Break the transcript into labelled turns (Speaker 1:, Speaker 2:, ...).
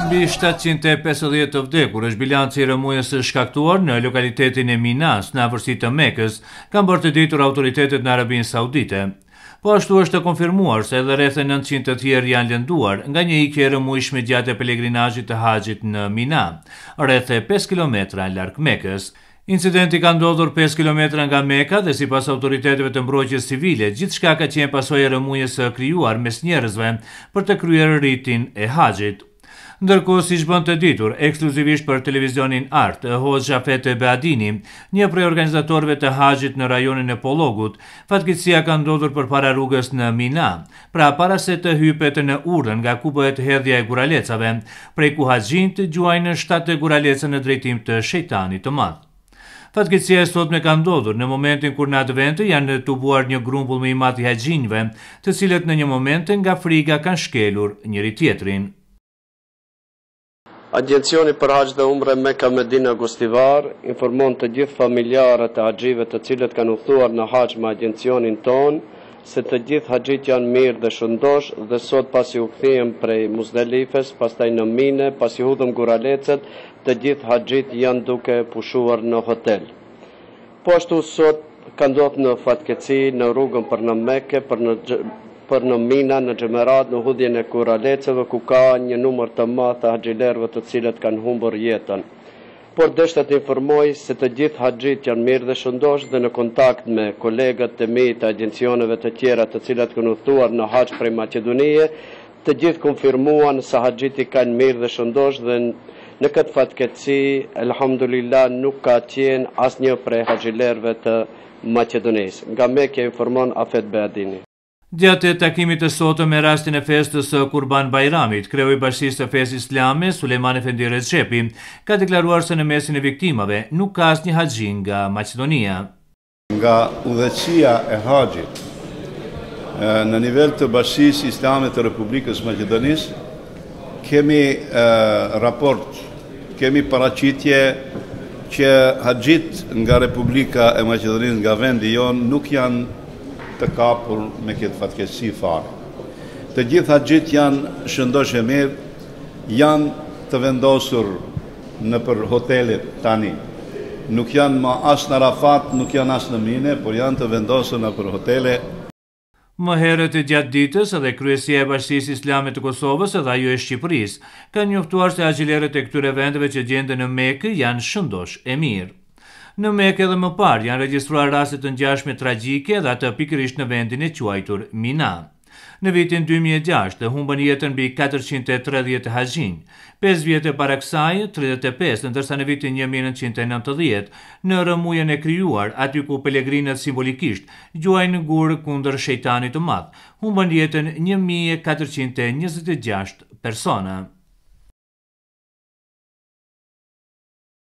Speaker 1: Mbi 750 të vdekur është bilanci i rëmujës së shkaktuar në lokalitetin e Minas, në afërsi të Mekës, kanë bërë të ditur autoritetet në Arabinë Saudite. Po ashtu është të konfirmuar se edhe rreth 900 të tjerë janë lënduar nga një ikje e rëmujshme gjatë pelegrinazhit të Haxhit në Mina, rreth 5 kilometra larg Mekës. Incidenti ka ndodhur 5 kilometra nga Meka dhe sipas autoriteteve të mbrojtjes civile, gjithçka ka qenë pasojë e rëmujës së krijuar mes njerëzve për të kryer ritin e Haxhit. Ndërkohë, siç bën të ditur ekskluzivisht për televizionin Art, Hoxha Fete Beadini, një prej organizatorëve të Haxhit në rajonin e Pollogut, fatkeqësia ka ndodhur përpara rrugës në Mina, pra para se të hypet në urën nga ku bëhet hedhja e guralecave, prej ku haxhinjt gjuajnë 7 guralece në drejtim të Shejtanit të Madh. Fatkeqësia e sotme ka ndodhur në momentin kur në atë vend janë tubuar një grumbull më i madh i haxhinjve, të cilët në një moment nga frika kanë shkelur njëri tjetrin.
Speaker 2: Agencioni për Haxh dhe Umre Mekka Medina Gostivar informon të gjithë familjarët e haxhive të cilët kanë udhëtuar në Haxh me agencionin ton se të gjithë haxhit janë mirë dhe shëndosh dhe sot pasi u kthyen prej Musdelifes, pastaj në Mine, pasi hudhëm guralecet, të gjithë haxhit janë duke pushuar në hotel. Po ashtu sot ka ndodhur në fatkeqësi në rrugën për në Mekë, për në Mina, në Xhemerat, në hudhjen e guraleceve, ku ka një numër të madh të haxhilerëve të cilët kanë humbur jetën. Por deshta të informoj se të gjithë haxhit janë mirë dhe shëndosh dhe në kontakt me kolegët e mi të agencioneve të tjera të cilat kanë udhëtuar në Haxh prej Maqedonie, të gjithë konfirmuan se haxhit kanë mirë dhe shëndosh dhe në këtë fatkeqësi, elhamdulillah, nuk ka qenë asnjë prej haxhilerëve të Maqedonisë. Nga Mekja informon Afet Beadini.
Speaker 1: Gjatë takimit të sotëm me rastin e festës së Kurban Bajramit, kreu i Bashkisë së Fesë Islame, Sulejman Efendi Rexhepi, ka deklaruar se në mesin e viktimave nuk ka asnjë haxhi nga Maqedonia.
Speaker 3: Nga udhëheqësia e haxhit në nivel të Bashkisë Islame të Republikës Maqedonisë, kemi raport, kemi paraqitje që haxhit nga Republika e Maqedonisë, nga vendi jonë, nuk janë të kapur me këtë fatkeqësi fare. Të gjithë haxhit janë shëndosh e mirë, janë të vendosur në për hotelet tani. Nuk janë më as në Arafat, nuk janë as në Mine, por janë të vendosur në për hotele.
Speaker 1: Më herët e gjatë ditës edhe kryesia e Bashkisë Islame të Kosovës edhe ajo e Shqipërisë kanë njoftuar se haxhilerët e këtyre vendeve që gjenden në Mekë janë shëndosh e mirë. Në Mekë edhe më parë janë regjistruar raste të ngjashme tragjike dhe atë pikërisht në vendin e quajtur Mina. Në vitin 2006 humbën jetën mbi 430 haxhinj, 5 vjet e para kësaj 35, ndërsa në vitin 1990 në rëmujën e krijuar, aty ku pelegrinët simbolikisht gjuajnë gur kundër Shejtanit të Madh, humbën jetën 1426 persona.